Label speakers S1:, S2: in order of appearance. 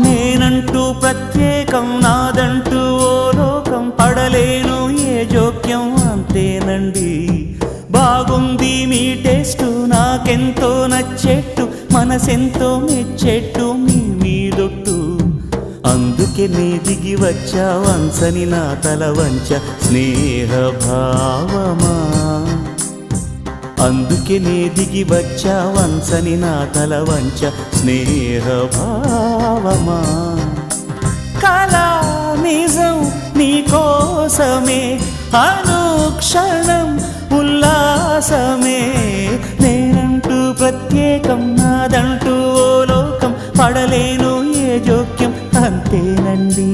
S1: నేనంటూ ప్రత్యేకం నాదంటూ ఓ లోకం పడలేను ఏ జోక్యం అంతేనండి బాగుంది మీ టేస్టు నాకెంతో నచ్చేట్టు మనసెంతో మెచ్చేట్టు మీ మీదొట్టు అందుకే నీ దిగి వచ్చా వంచని నా తల వంచ స్నేహ భావమా అందుకే నీ దిగి వచ్చా వంచని నా తల వంచ స్నేహ భావమా కళా నిజం నీ కోసమే అనుక్షణం ఉల్లాసమే నేనంటూ ప్రత్యేకం నాదంటూ ఓ లోకం పడలేను ఏ జోక్యం అంతేనండి